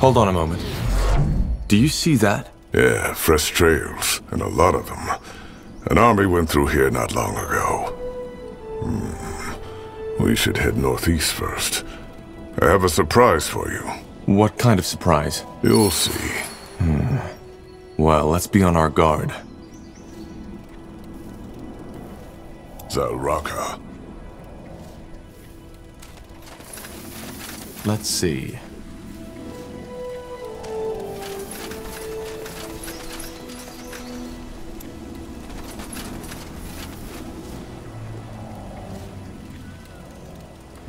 Hold on a moment. Do you see that? Yeah, fresh trails, and a lot of them. An army went through here not long ago. We should head northeast first. I have a surprise for you. What kind of surprise? You'll see. Well, let's be on our guard. Zalraka. Let's see.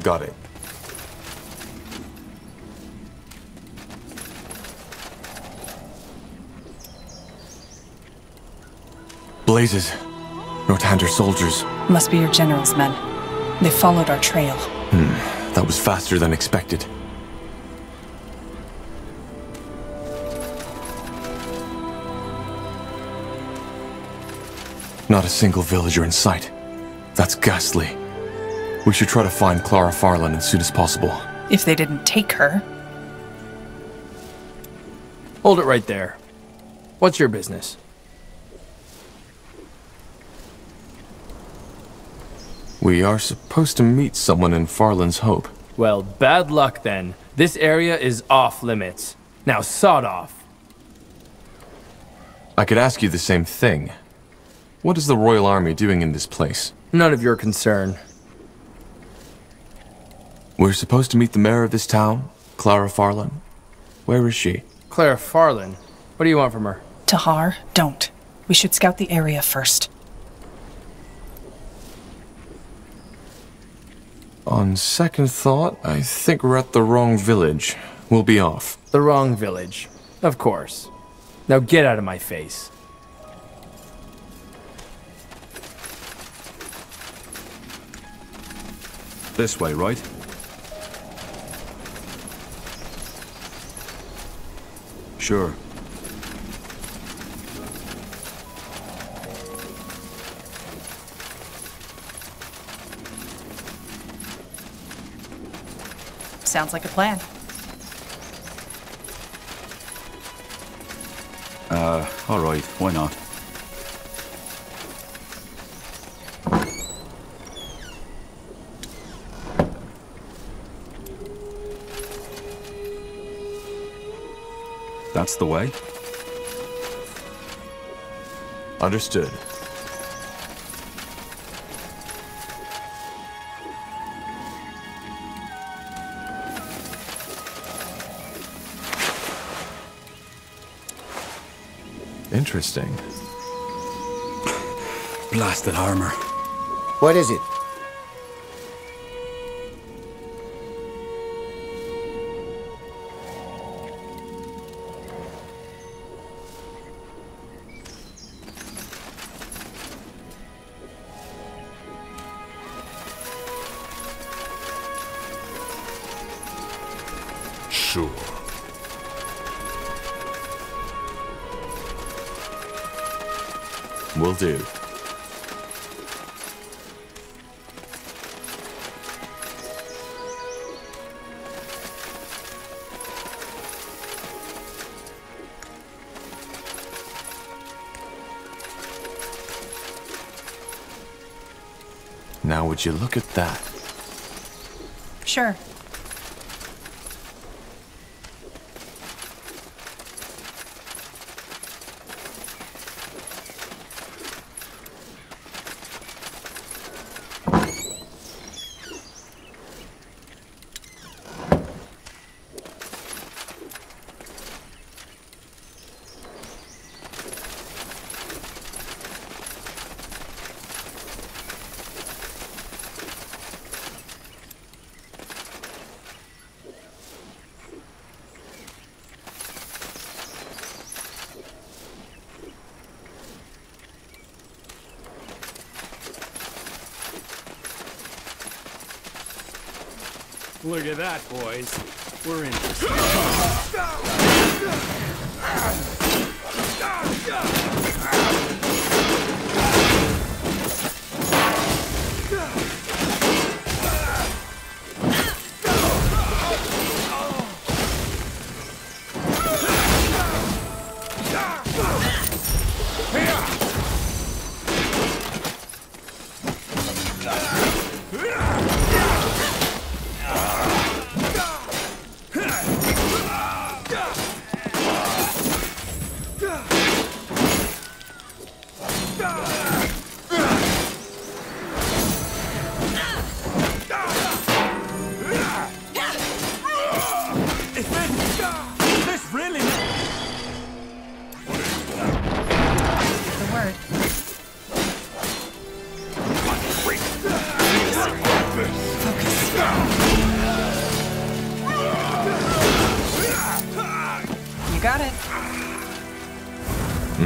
Got it. Blazes. Northander soldiers. Must be your general's men. They followed our trail. That was faster than expected. Not a single villager in sight. That's ghastly. We should try to find Clara Farlon as soon as possible. If they didn't take her. Hold it right there. What's your business? We are supposed to meet someone in Farlon's Hope. Well, bad luck then. This area is off limits. Now sod off. I could ask you the same thing. What is the Royal Army doing in this place? None of your concern. We're supposed to meet the mayor of this town, Clara Farlon. Where is she? Clara Farlon? What do you want from her? Tahar, don't. We should scout the area first. On second thought, I think we're at the wrong village. We'll be off. The wrong village. Of course. Now get out of my face. This way, right? Sure. Sounds like a plan. All right, why not? That's the way? Understood. Interesting. Blasted armor. What is it? Sure. Will do. Now would you look at that? Sure. Look at that, boys. We're in this.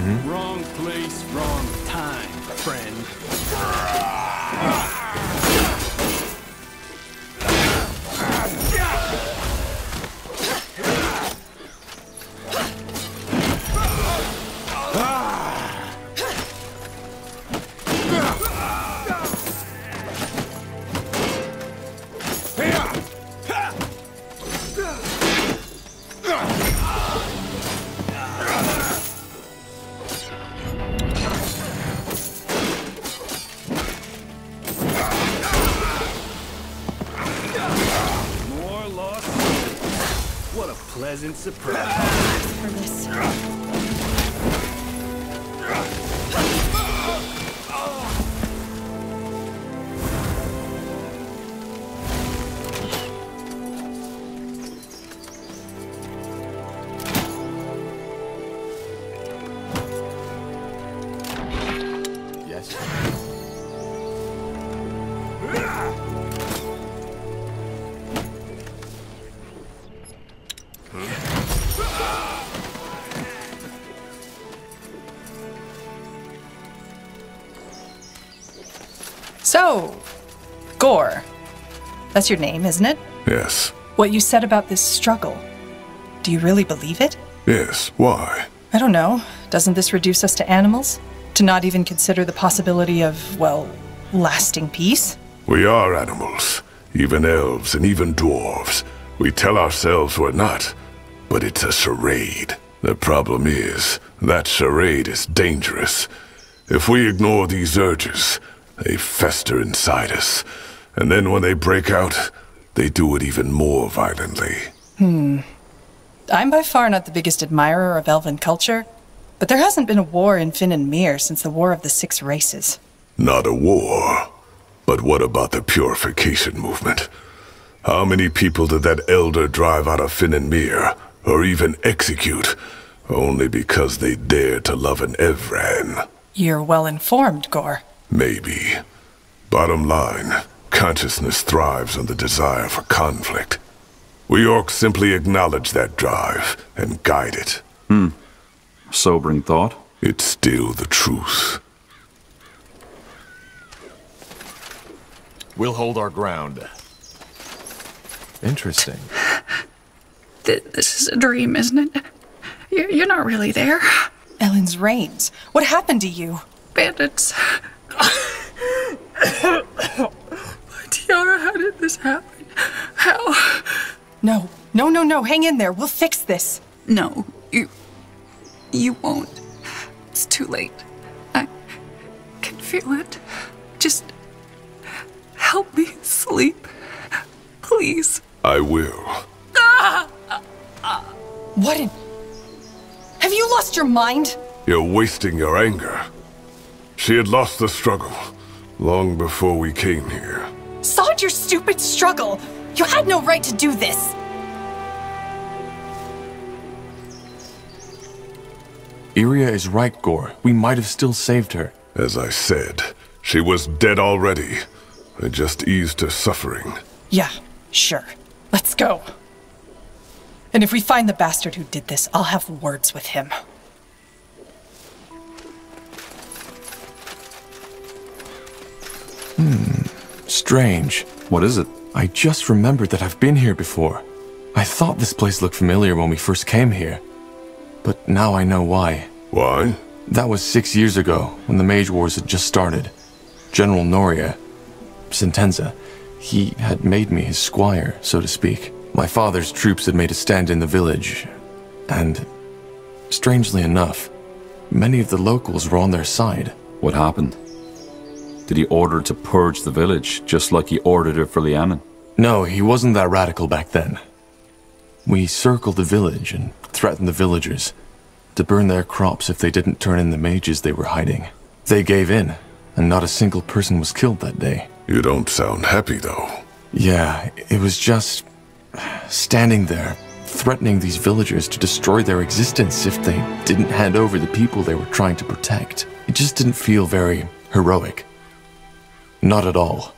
Wrong place, wrong time, friend. Pleasant surprise. For this. Yes. So, Gore. That's your name, isn't it? Yes. What you said about this struggle. Do you really believe it? Yes. Why? I don't know. Doesn't this reduce us to animals? To not even consider the possibility of, well, lasting peace? We are animals. Even elves and even dwarves. We tell ourselves we're not. But it's a charade. The problem is, that charade is dangerous. If we ignore these urges, they fester inside us. And then when they break out, they do it even more violently. I'm by far not the biggest admirer of elven culture, but there hasn't been a war in Finn and Mir since the War of the Six Races. Not a war. But what about the purification movement? How many people did that elder drive out of Finn and Mir, or even execute, only because they dared to love an Evran? You're well informed, Gore. Maybe. Bottom line, consciousness thrives on the desire for conflict. We orcs simply acknowledge that drive and guide it. Sobering thought. It's still the truth. We'll hold our ground. Interesting. This is a dream, isn't it? You're not really there. Ellen's reigns. What happened to you? Bandits. Tiara, how did this happen? How? No. Hang in there. We'll fix this. No, you won't. It's too late. I can feel it. Just help me sleep. Please. I will. What in... Have you lost your mind? You're wasting your anger. She had lost the struggle long before we came here. Sod your stupid struggle! You had no right to do this! Iria is right, Gore. We might have still saved her. As I said, she was dead already. I just eased her suffering. Yeah, sure. Let's go. And if we find the bastard who did this, I'll have words with him. Strange. What is it? I just remembered that I've been here before. I thought this place looked familiar when we first came here. But now I know why. Why? That was 6 years ago, when the Mage Wars had just started. General Noria, Sentenza, he had made me his squire, so to speak. My father's troops had made a stand in the village, and, strangely enough, many of the locals were on their side. What happened? Did he order to purge the village, just like he ordered it for Lianan? No, he wasn't that radical back then. We circled the village and threatened the villagers to burn their crops if they didn't turn in the mages they were hiding. They gave in, and not a single person was killed that day. You don't sound happy, though. Yeah, it was just standing there, threatening these villagers to destroy their existence if they didn't hand over the people they were trying to protect. It just didn't feel very heroic. Not at all.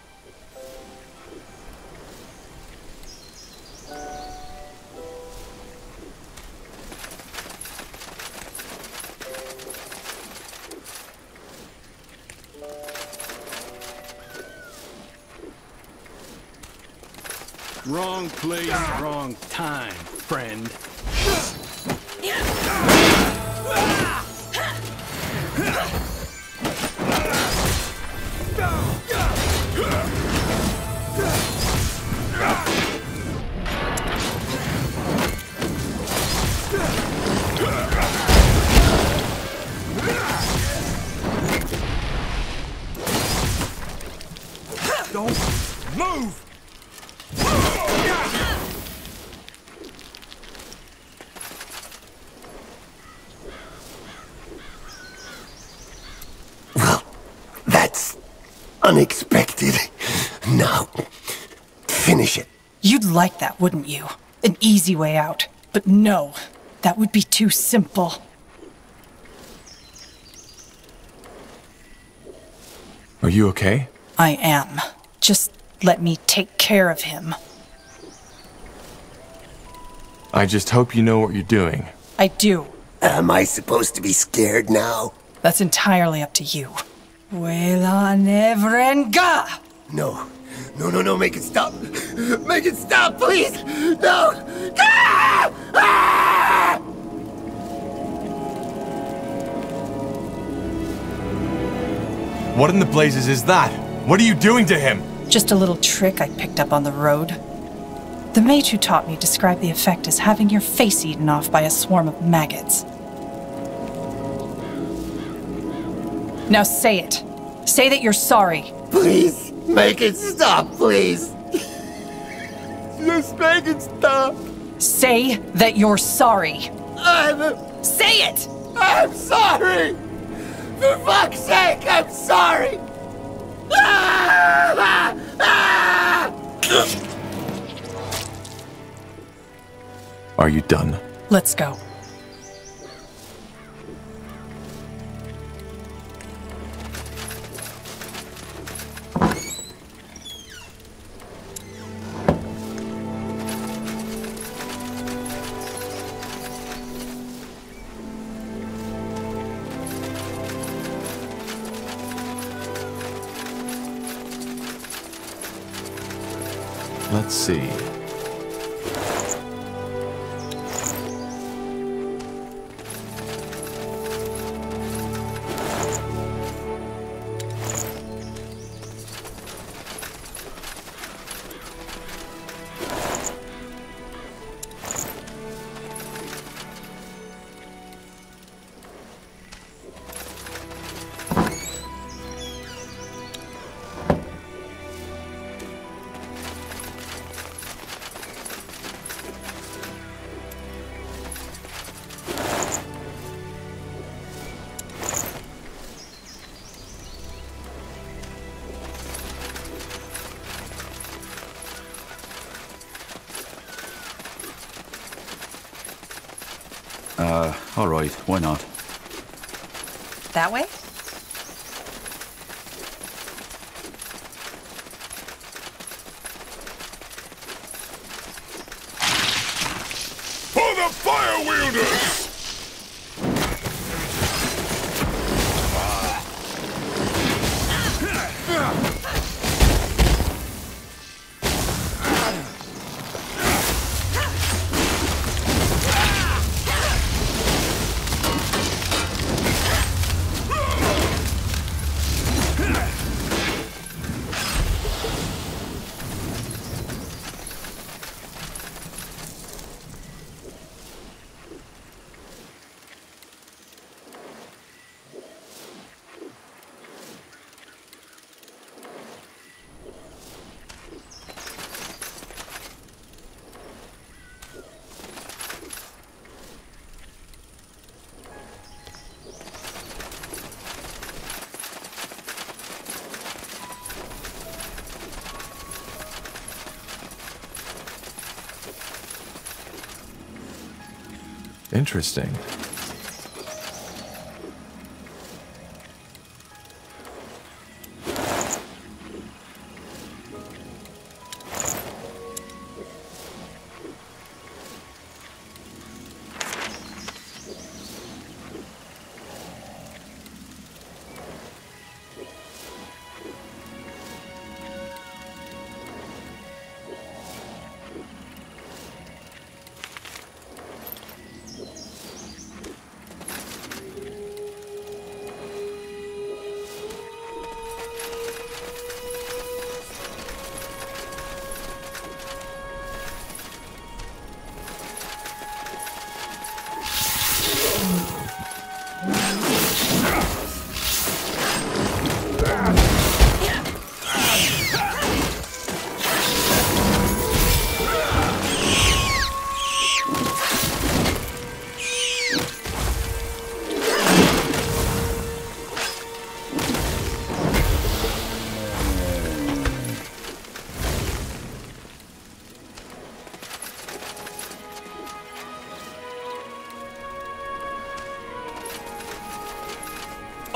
Wrong place, wrong time, friend. Don't move! Well, that's unexpected. Now, finish it. You'd like that, wouldn't you? An easy way out. But no, that would be too simple. Are you okay? I am. Just let me take care of him. I just hope you know what you're doing. I do. Am I supposed to be scared now? That's entirely up to you. Vuela Nevrenga! No. No, make it stop. Make it stop, please! No! Ah! Ah! What in the blazes is that? What are you doing to him? Just a little trick I picked up on the road. The mage who taught me described the effect as having your face eaten off by a swarm of maggots. Now say it. Say that you're sorry. Please, make it stop, please. Just make it stop. Say that you're sorry. Say it! I'm sorry! For fuck's sake, I'm sorry! Ah! Ah! Are you done? Let's go. Let's see. All right, why not? That way? For the fire wielders! Interesting.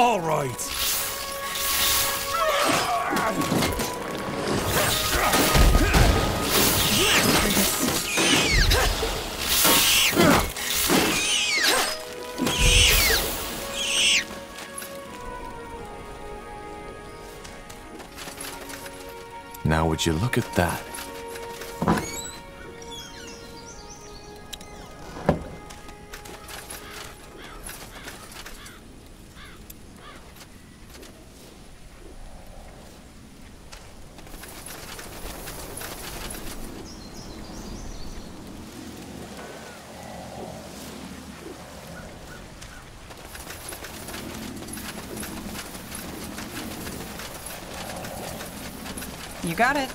All right. Now would you look at that? You got it.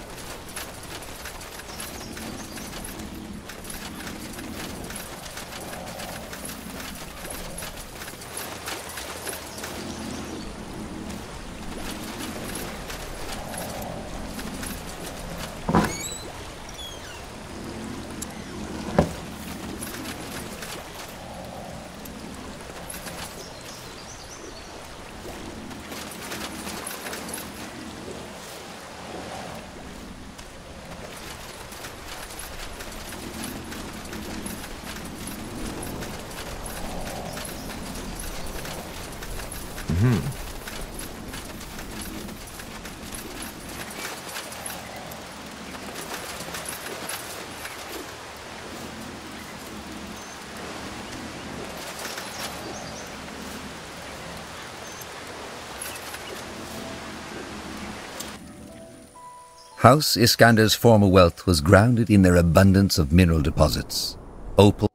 House Iskander's former wealth was grounded in their abundance of mineral deposits. Opal.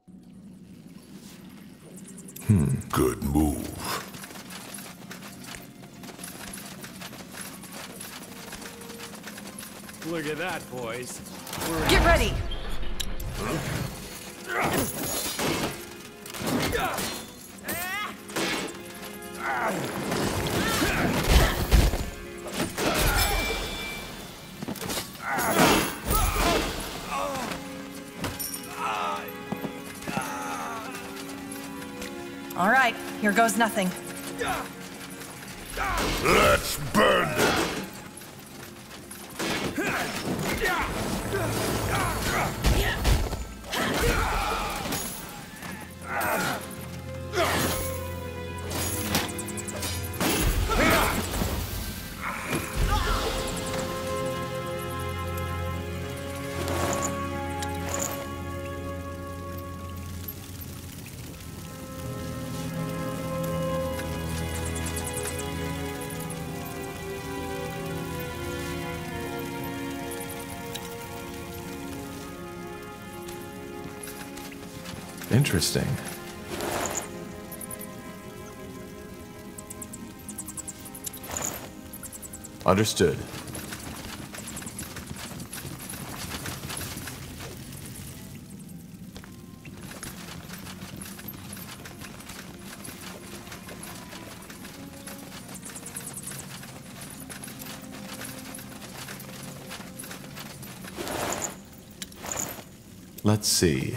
Good move. Look at that, boys. Get ready! All right, here goes nothing. Let's burn them. Interesting. Understood. Let's see.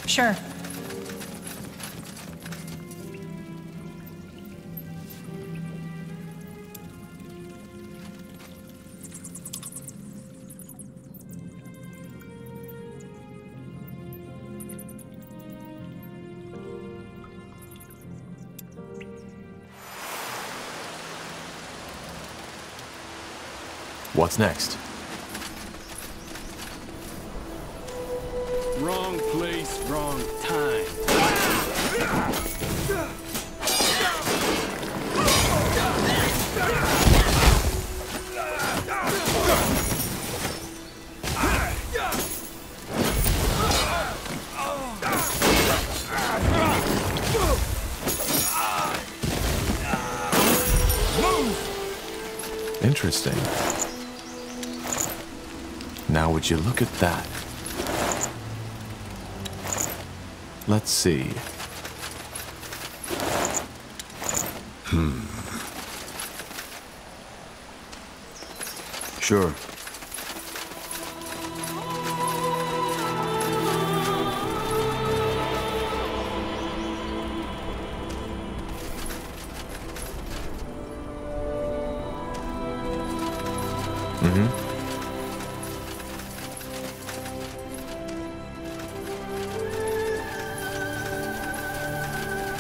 Sure. What's next? Wrong place, wrong time. Interesting. Now would you look at that? Let's see. Sure.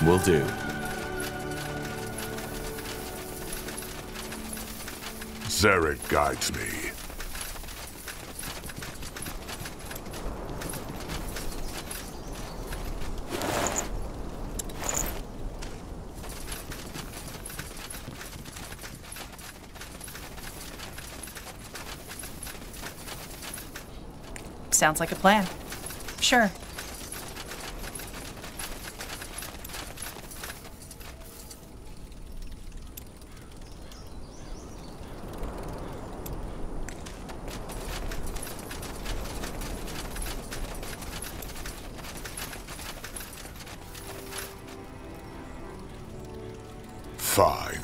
Will do. Zarek guides me. Sounds like a plan. Sure. Fine.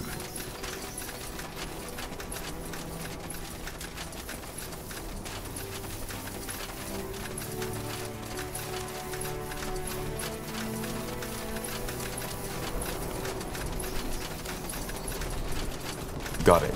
Got it.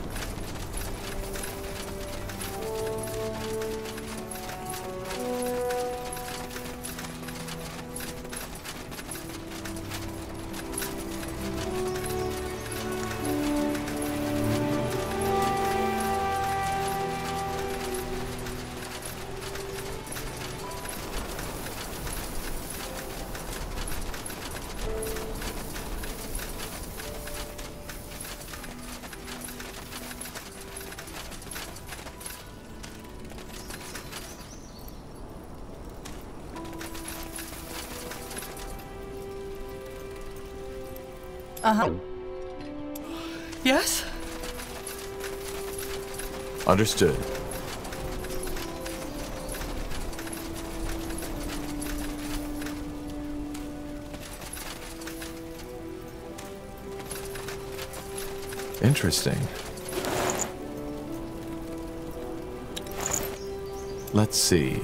Uh-huh. Yes? Understood. Interesting. Let's see.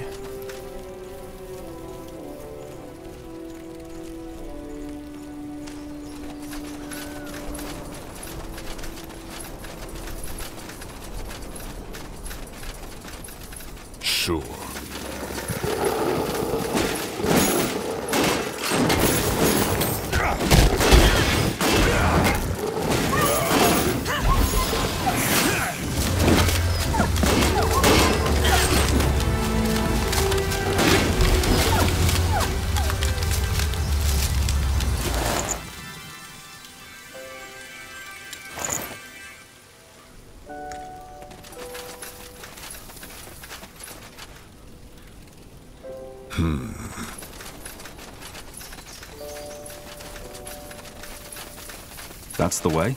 Sure. That's the way?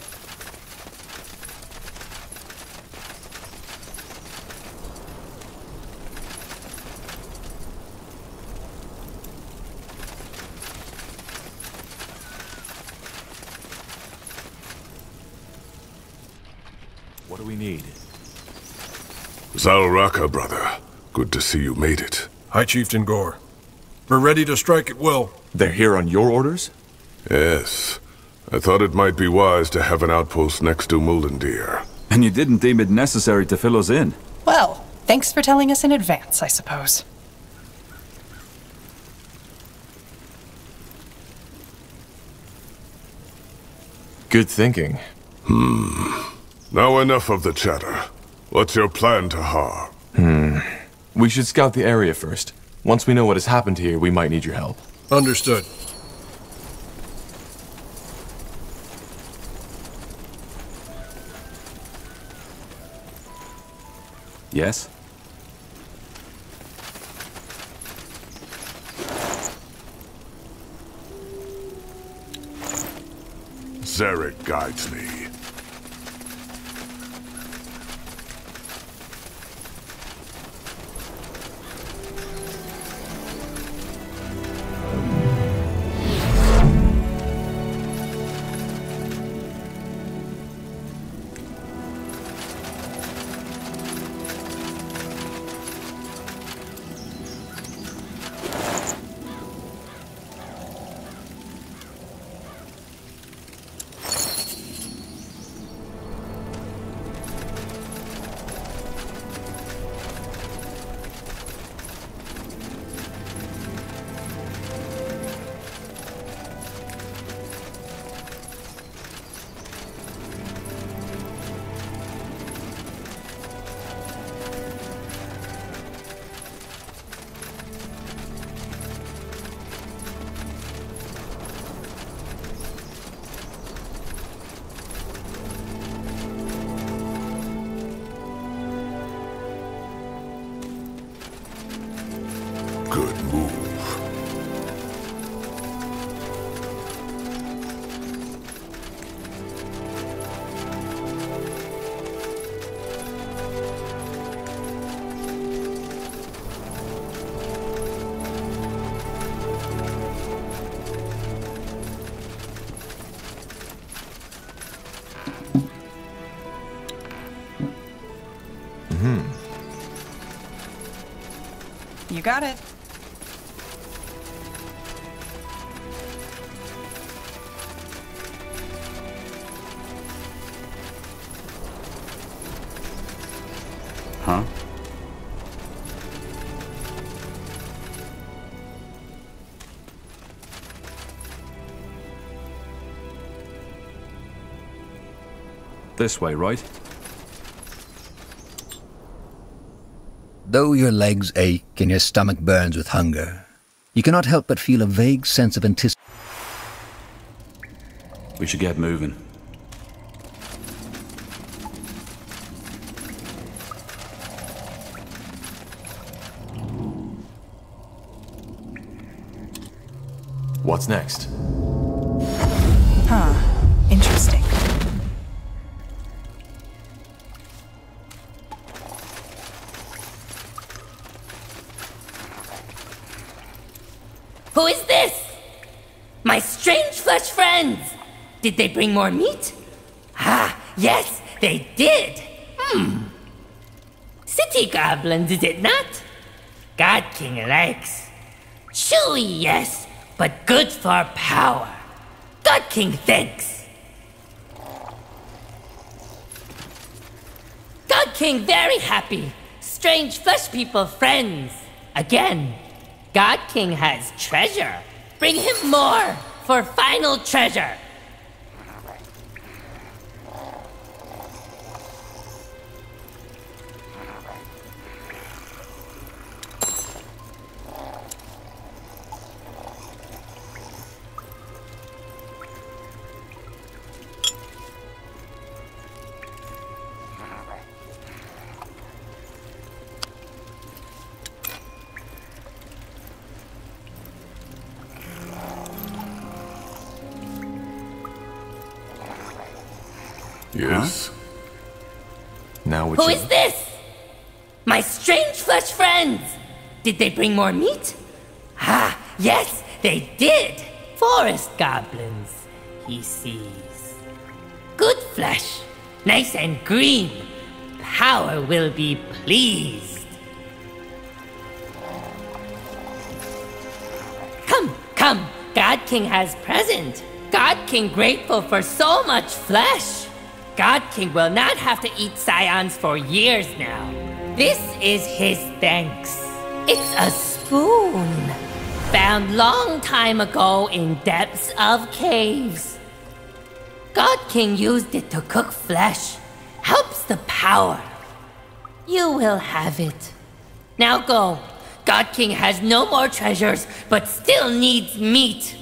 What do we need? Zalraka, brother. Good to see you made it. Hi, Chieftain Gore. We're ready to strike at will. They're here on your orders? Yes. I thought it might be wise to have an outpost next to Muldendir. And you didn't deem it necessary to fill us in? Well, thanks for telling us in advance, I suppose. Good thinking. Now enough of the chatter. What's your plan, Tahar? We should scout the area first. Once we know what has happened here, we might need your help. Understood. Yes? Zarek guides me. Good move. You got it. Huh? This way, right? Though your legs ache and your stomach burns with hunger, you cannot help but feel a vague sense of anticipation. We should get moving. What's next? Huh. Interesting. Who is this? My strange flesh friends! Did they bring more meat? Ah, yes, they did! City goblins, is it not? God King likes. Chewy, yes, but good for power. God King thanks. God King very happy. Strange flesh people friends. Again. God King has treasure. Bring him more for final treasure. Yes? Now what Who is this? My strange flesh friends! Did they bring more meat? Ah, yes, they did! Forest goblins, he sees. Good flesh, nice and green. Power will be pleased. Come, come, God King has present. God King grateful for so much flesh. God King will not have to eat scions for years now. This is his thanks. It's a spoon, found long time ago in depths of caves. God King used it to cook flesh, helps the power. You will have it. Now go. God King has no more treasures, but still needs meat.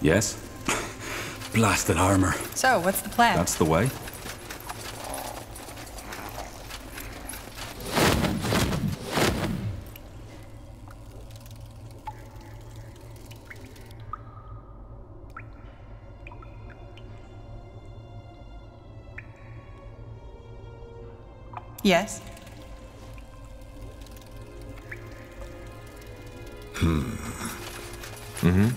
Yes? Blasted armor. So, what's the plan? That's the way. Yes. Mm-hmm.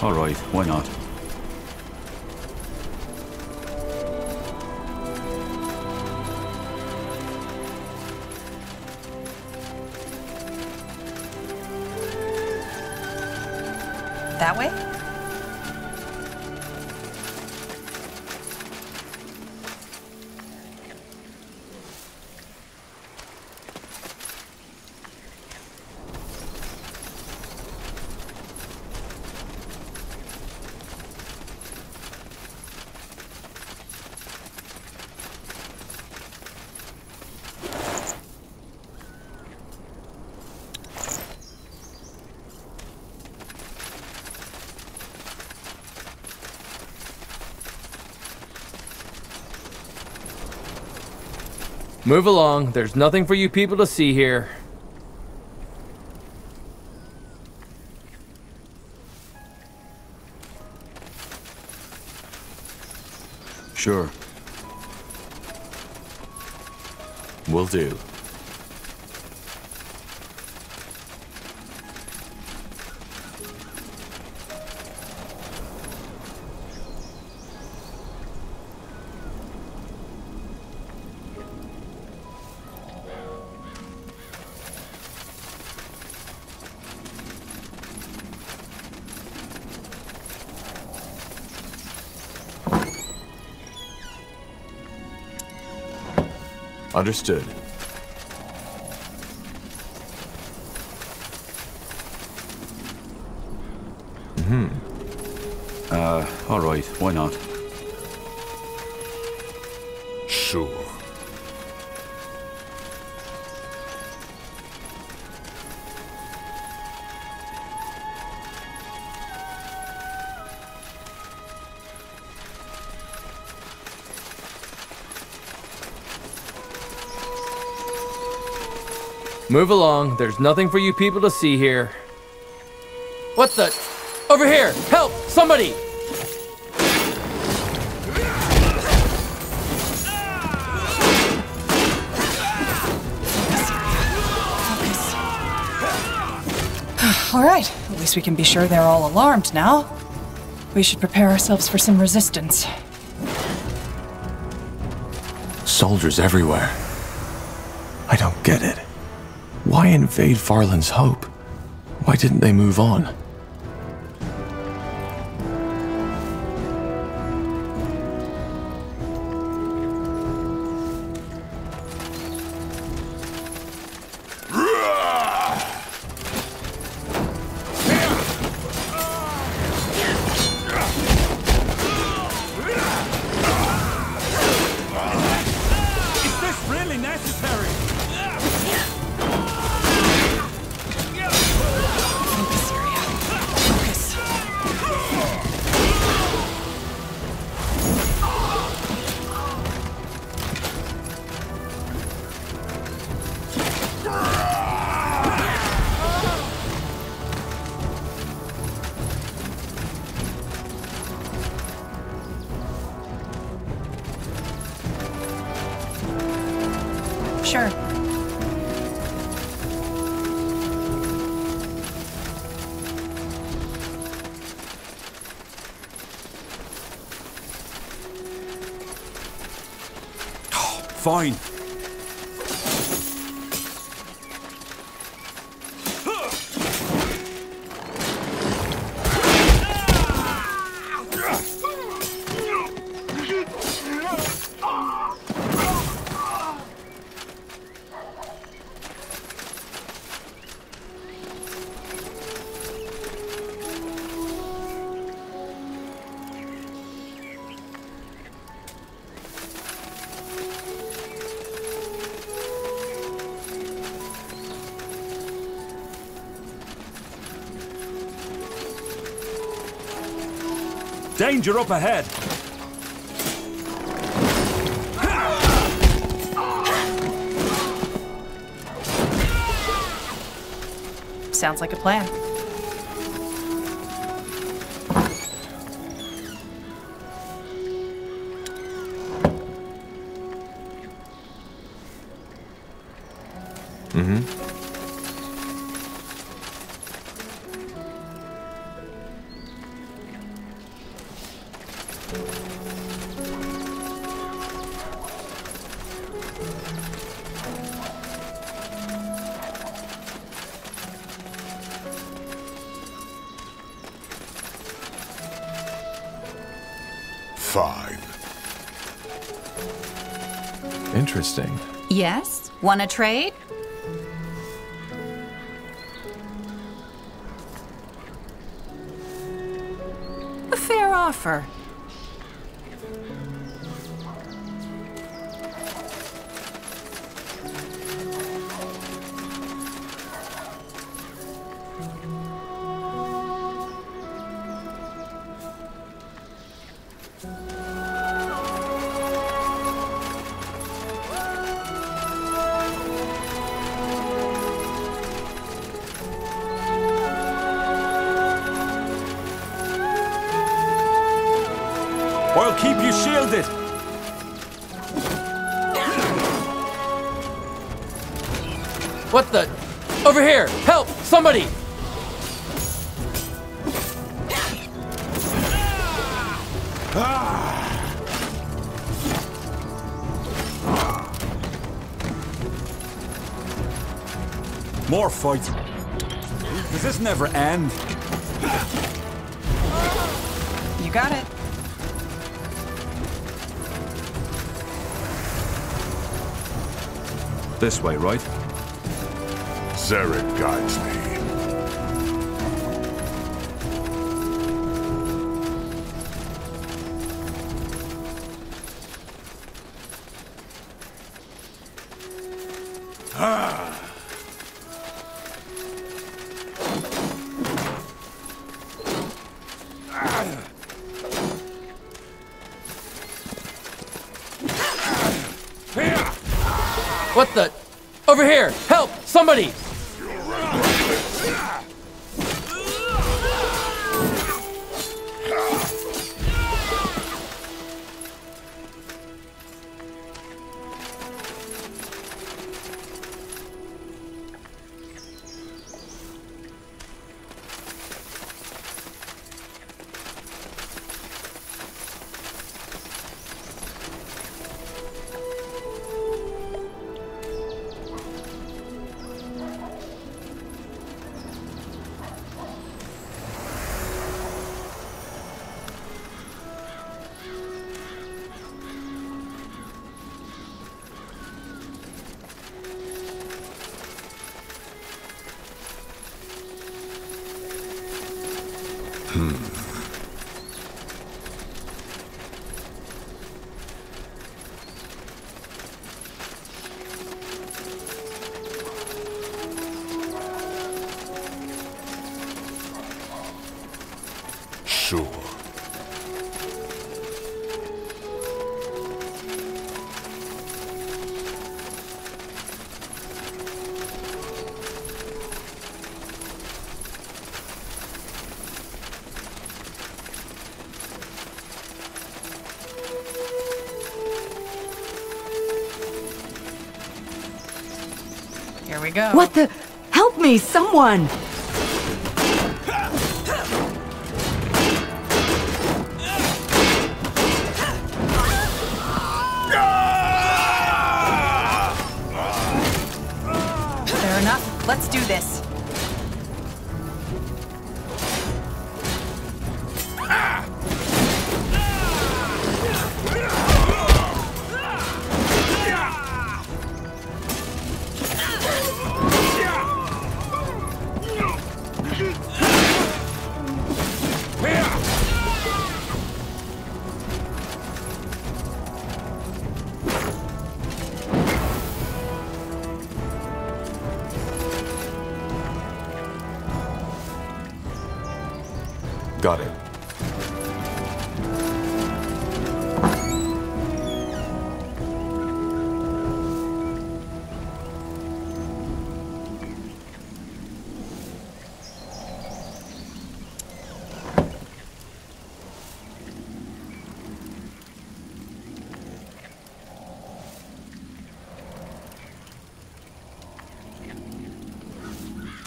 All right, why not? That way? Move along. There's nothing for you people to see here. Sure. Will do. Understood. All right, why not? Sure. Move along. There's nothing for you people to see here. What the? Over here! Help! Somebody! All right, at least we can be sure they're all alarmed now. We should prepare ourselves for some resistance. Soldiers everywhere. I don't get it. Why invade Farland's hope? Why didn't they move on? Sure. Fine. Danger up ahead! Sounds like a plan. Fine. Interesting. Yes? Wanna trade? A fair offer. I'll keep you shielded! What the? Over here! Help! Somebody! More fights. Does this never end? You got it. This way, right? Czarit guides me. What the? Over here! Help! Somebody! Sure. Here we go. What the? Help me, someone! Fair enough. Let's do this. Got it.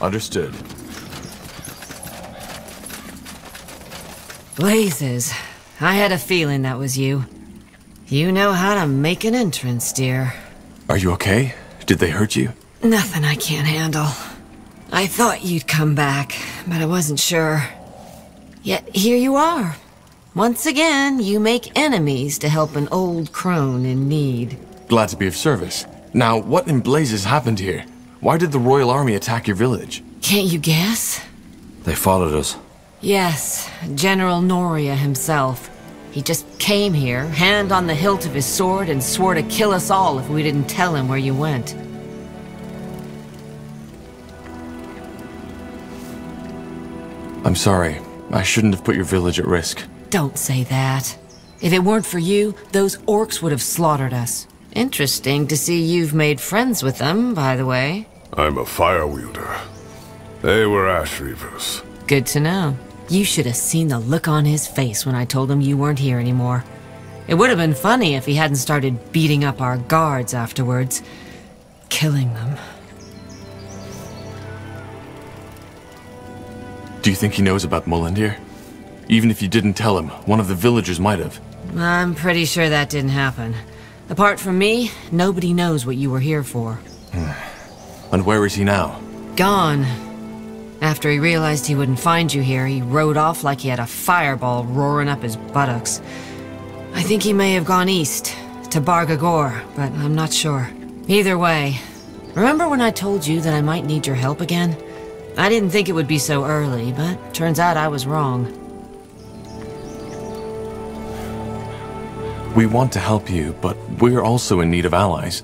Understood. Blazes. I had a feeling that was you. You know how to make an entrance, dear. Are you okay? Did they hurt you? Nothing I can't handle. I thought you'd come back, but I wasn't sure. Yet here you are. Once again, you make enemies to help an old crone in need. Glad to be of service. Now, what in blazes happened here? Why did the Royal Army attack your village? Can't you guess? They followed us. Yes, General Noria himself. He just came here, hand on the hilt of his sword, and swore to kill us all if we didn't tell him where you went. I'm sorry. I shouldn't have put your village at risk. Don't say that. If it weren't for you, those orcs would have slaughtered us. Interesting to see you've made friends with them, by the way. I'm a fire wielder. They were ash reavers. Good to know. You should have seen the look on his face when I told him you weren't here anymore. It would have been funny if he hadn't started beating up our guards afterwards. Killing them. Do you think he knows about Mullendir? Even if you didn't tell him, one of the villagers might have. I'm pretty sure that didn't happen. Apart from me, nobody knows what you were here for. And where is he now? Gone. After he realized he wouldn't find you here, he rode off like he had a fireball roaring up his buttocks. I think he may have gone east, to Bargagor, but I'm not sure. Either way, remember when I told you that I might need your help again? I didn't think it would be so early, but turns out I was wrong. We want to help you, but we're also in need of allies.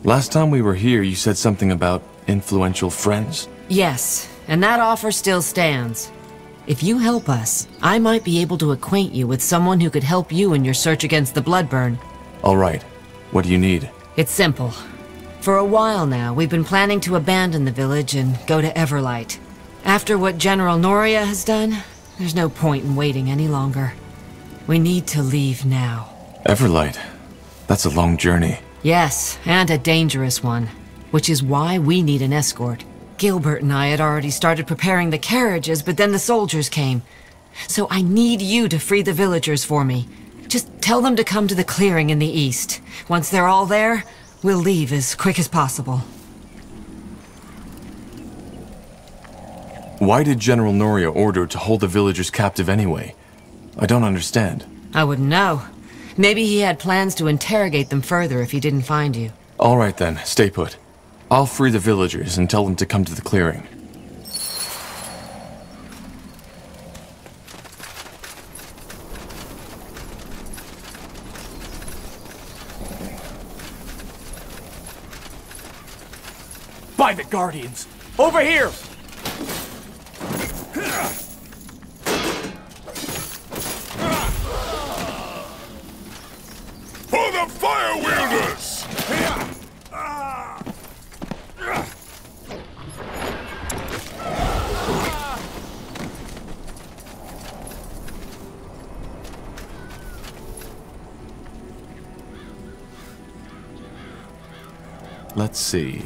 Last time we were here, you said something about influential friends? Yes, and that offer still stands. If you help us, I might be able to acquaint you with someone who could help you in your search against the Bloodburn. All right. What do you need? It's simple. For a while now, we've been planning to abandon the village and go to Everlight. After what General Noria has done, there's no point in waiting any longer. We need to leave now. Everlight? That's a long journey. Yes, and a dangerous one. Which is why we need an escort. Gilbert and I had already started preparing the carriages, but then the soldiers came. So I need you to free the villagers for me. Just tell them to come to the clearing in the east. Once they're all there, we'll leave as quick as possible. Why did General Noria order to hold the villagers captive anyway? I don't understand. I wouldn't know. Maybe he had plans to interrogate them further if he didn't find you. All right then, stay put. I'll free the villagers and tell them to come to the clearing. By the Guardians! Over here! For the fire wielders! Let's see.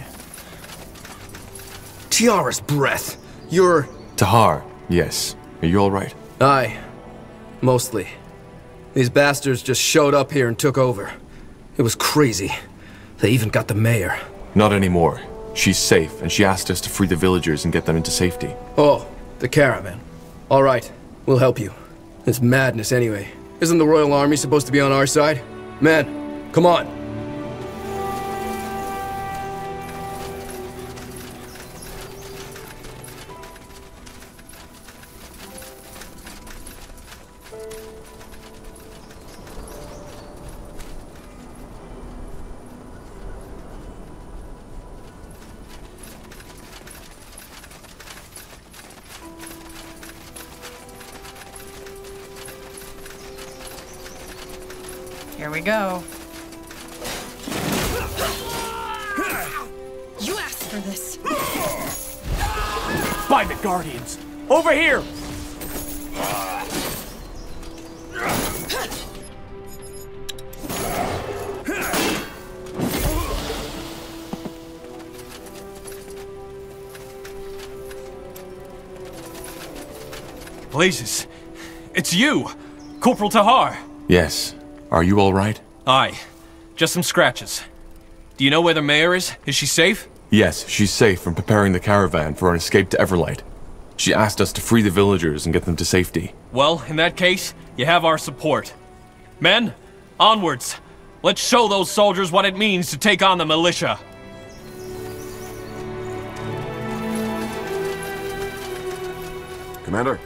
Tiara's breath. You're... Tahar, yes. Are you alright? Aye. Mostly. These bastards just showed up here and took over. It was crazy. They even got the mayor. Not anymore. She's safe, and she asked us to free the villagers and get them into safety. Oh, the caravan. Alright, we'll help you. It's madness anyway. Isn't the Royal Army supposed to be on our side? Man, come on. Here we go. You asked for this. By the Guardians! Over here! Blazes! It's you! Corporal Tahar! Yes. Are you alright? Aye. Just some scratches. Do you know where the mayor is? Is she safe? Yes, she's safe from preparing the caravan for an escape to Everlight. She asked us to free the villagers and get them to safety. Well, in that case, you have our support. Men, onwards! Let's show those soldiers what it means to take on the militia. Commander?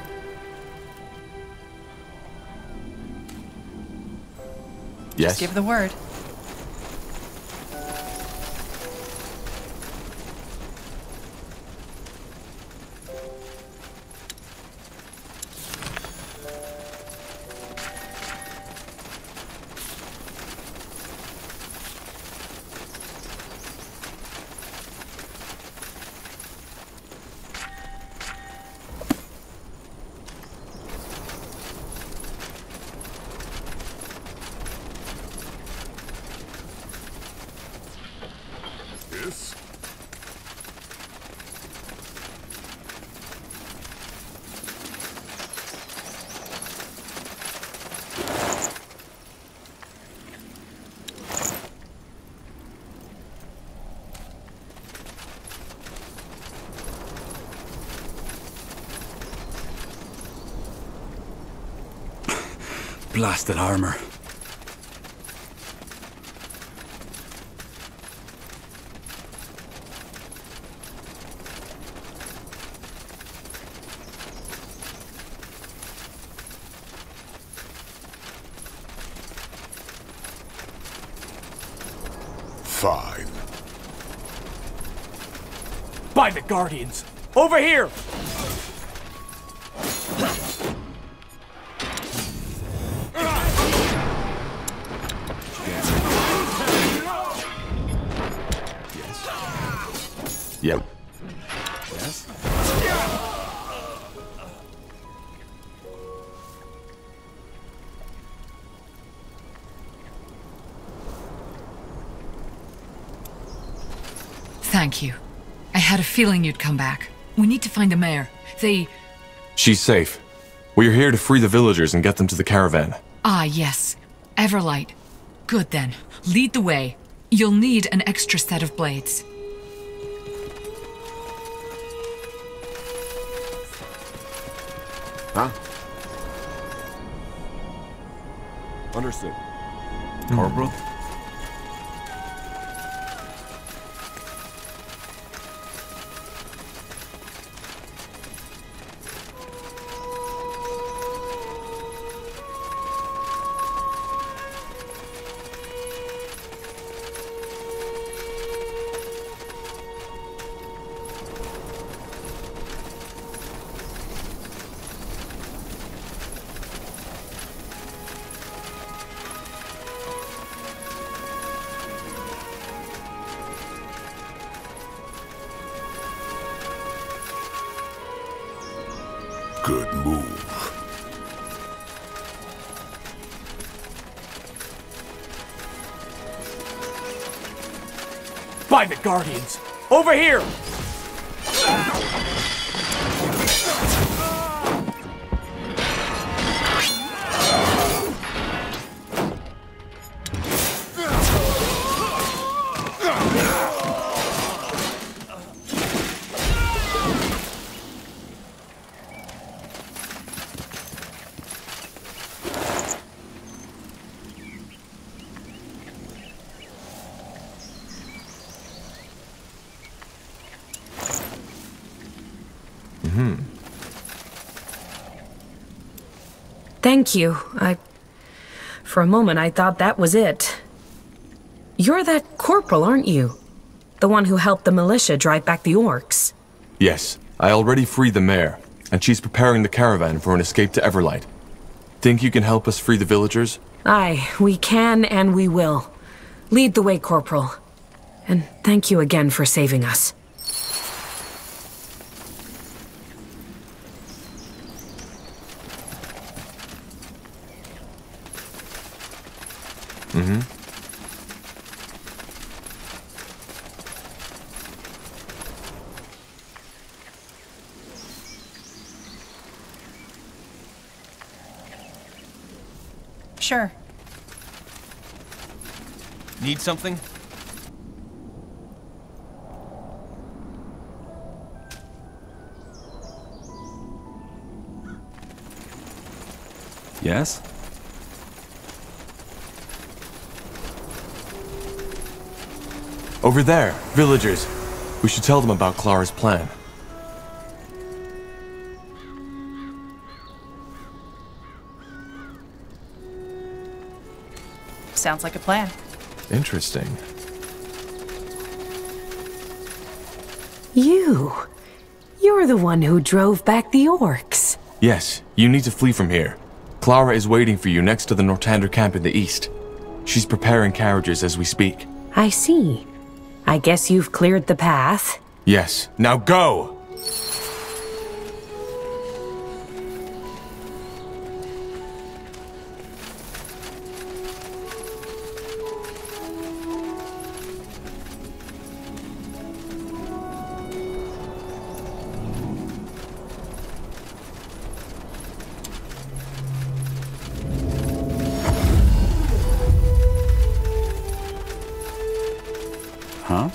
Yes? Just give the word. Blasted armor. Fine. By the Guardians! Over here! Yep. Yes? Thank you. I had a feeling you'd come back. We need to find the mayor. She's safe. We're here to free the villagers and get them to the caravan. Ah, yes. Everlight. Good then. Lead the way. You'll need an extra set of blades. Huh? Understood. Corporal? Good move. By the Guardians! Over here! Thank you. For a moment, I thought that was it. You're that corporal, aren't you? The one who helped the militia drive back the orcs. Yes, I already freed the mayor, and she's preparing the caravan for an escape to Everlight. Think you can help us free the villagers? Aye, we can and we will. Lead the way, Corporal. And thank you again for saving us. Sure. Need something? Yes? Over there, villagers. We should tell them about Clara's plan. Sounds like a plan. Interesting. You're the one who drove back the orcs. Yes, you need to flee from here. Clara is waiting for you next to the Nortander camp in the east. She's preparing carriages as we speak. I see. I guess you've cleared the path. Yes, now go! Huh?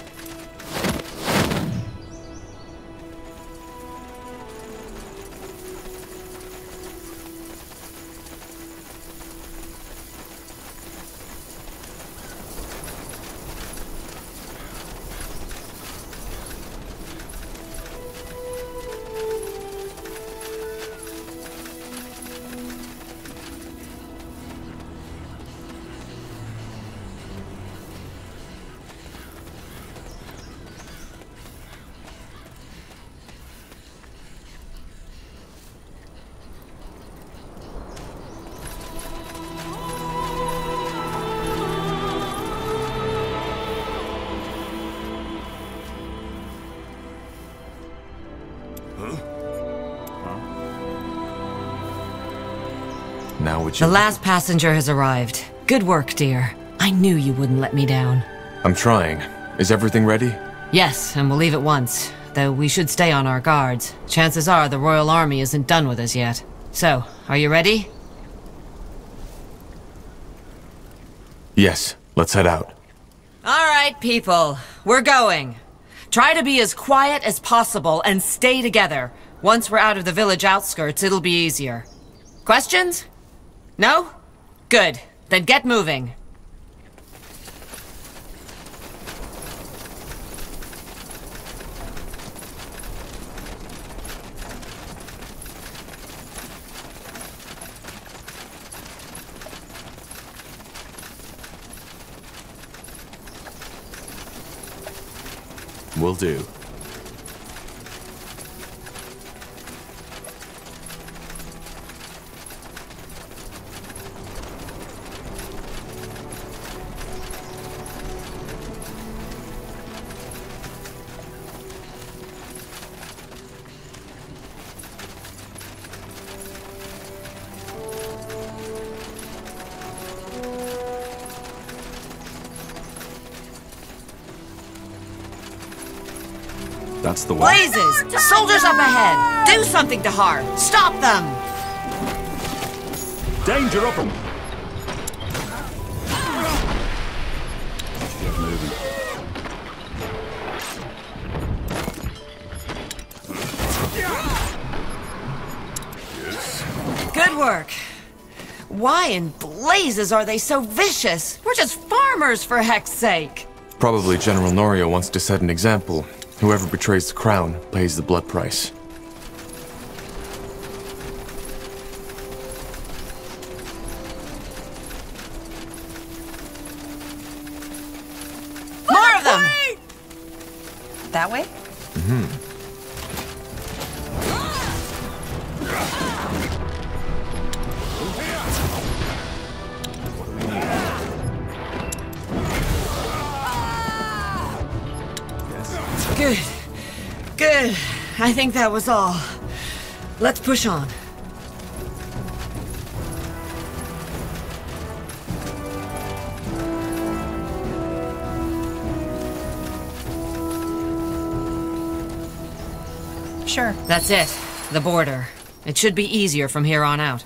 Now would you... The last passenger has arrived. Good work, dear. I knew you wouldn't let me down. I'm trying. Is everything ready? Yes, and we'll leave at once. Though we should stay on our guards. Chances are the Royal Army isn't done with us yet. So, are you ready? Yes, let's head out. All right, people. We're going. Try to be as quiet as possible and stay together. Once we're out of the village outskirts, it'll be easier. Questions? No? Good. Then get moving. Will do. That's the way. Blazes! Soldiers up ahead! Do something to harm! Stop them! Danger up 'em! Get moving. Good work. Why in blazes are they so vicious? We're just farmers, for heck's sake. Probably General Noria wants to set an example. Whoever betrays the crown pays the blood price. That way? Good. Good. I think that was all. Let's push on. Sure. That's it. The border. It should be easier from here on out.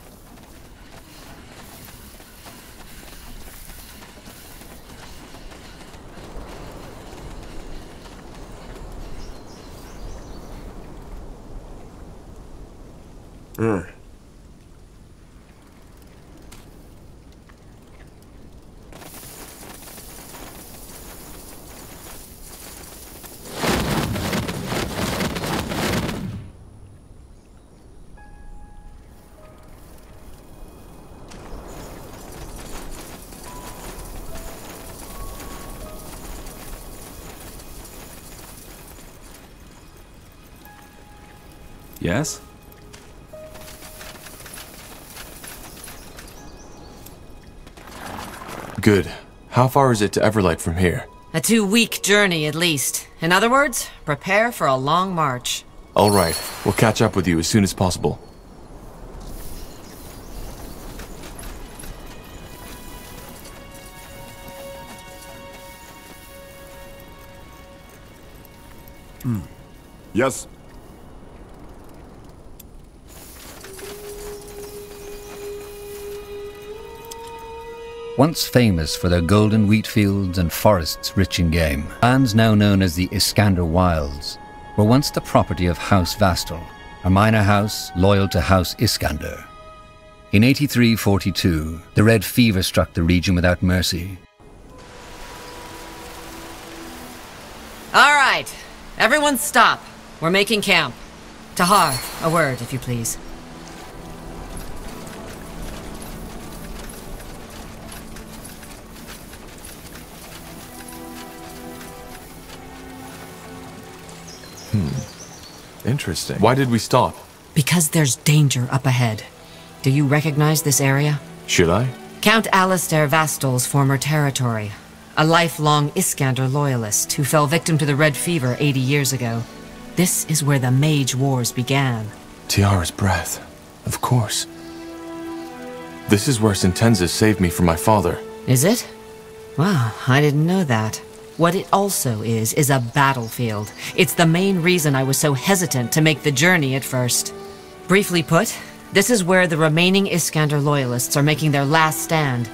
Yes? Good. How far is it to Everlight from here? A 2-week journey at least. In other words, prepare for a long march. All right. We'll catch up with you as soon as possible. Yes. Once famous for their golden wheat fields and forests rich in game, lands now known as the Iskander Wilds were once the property of House Vastal, a minor house loyal to House Iskander. In 8342, the Red Fever struck the region without mercy. All right. Everyone stop. We're making camp. Tahar, a word, if you please. Interesting. Why did we stop? Because there's danger up ahead. Do you recognize this area? Should I? Count Alistair Vastal's former territory. A lifelong Iskander loyalist who fell victim to the Red Fever 80 years ago. This is where the Mage Wars began. Tiara's breath. Of course. This is where Sentenza saved me from my father. Is it? Wow, I didn't know that. What it also is a battlefield. It's the main reason I was so hesitant to make the journey at first. Briefly put, this is where the remaining Iskander loyalists are making their last stand.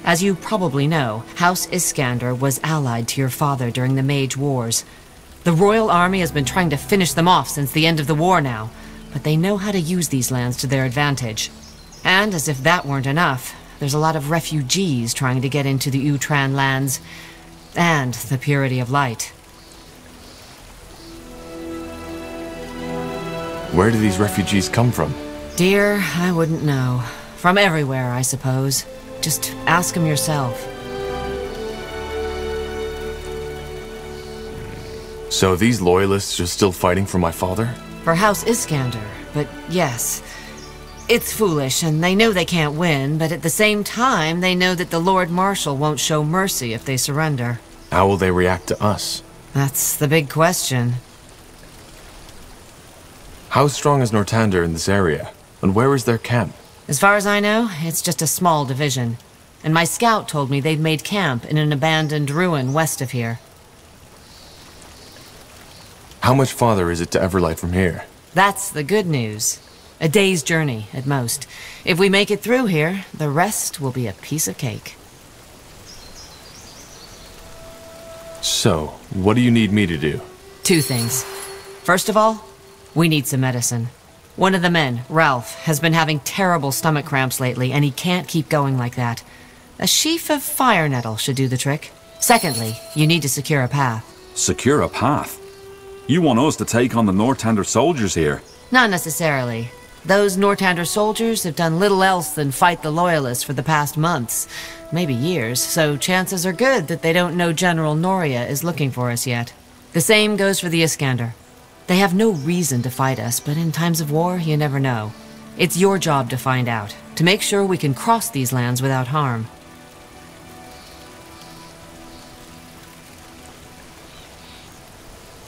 As you probably know, House Iskander was allied to your father during the Mage Wars. The Royal Army has been trying to finish them off since the end of the war now, but they know how to use these lands to their advantage. And as if that weren't enough, there's a lot of refugees trying to get into the Utran lands. And the purity of light. Where do these refugees come from? Dear, I wouldn't know. From everywhere, I suppose. Just ask them yourself. So these loyalists are still fighting for my father? For House Iskander, but yes. It's foolish, and they know they can't win, but at the same time, they know that the Lord Marshal won't show mercy if they surrender. How will they react to us? That's the big question. How strong is Nortander in this area? And where is their camp? As far as I know, it's just a small division. And my scout told me they'd made camp in an abandoned ruin west of here. How much farther is it to Everlight from here? That's the good news. A day's journey, at most. If we make it through here, the rest will be a piece of cake. So, what do you need me to do? 2 things. First of all, we need some medicine. One of the men, Ralph, has been having terrible stomach cramps lately, and he can't keep going like that. A sheaf of fire nettle should do the trick. Secondly, you need to secure a path. Secure a path? You want us to take on the Nortander soldiers here? Not necessarily. Those Nortander soldiers have done little else than fight the Loyalists for the past months, maybe years, so chances are good that they don't know General Noria is looking for us yet. The same goes for the Iskander. They have no reason to fight us, but in times of war, you never know. It's your job to find out, to make sure we can cross these lands without harm.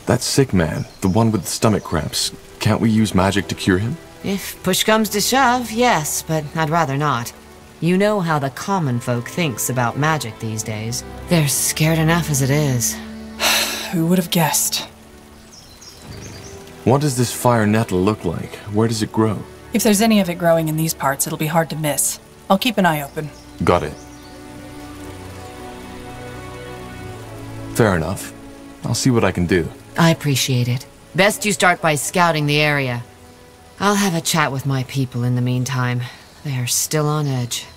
That sick man, the one with the stomach cramps, can't we use magic to cure him? If push comes to shove, yes, but I'd rather not. You know how the common folk thinks about magic these days. They're scared enough as it is. Who would have guessed? What does this fire nettle look like? Where does it grow? If there's any of it growing in these parts, it'll be hard to miss. I'll keep an eye open. Got it. Fair enough. I'll see what I can do. I appreciate it. Best you start by scouting the area. I'll have a chat with my people in the meantime. They are still on edge.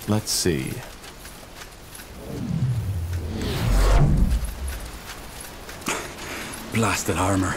Let's see. Blasted armor.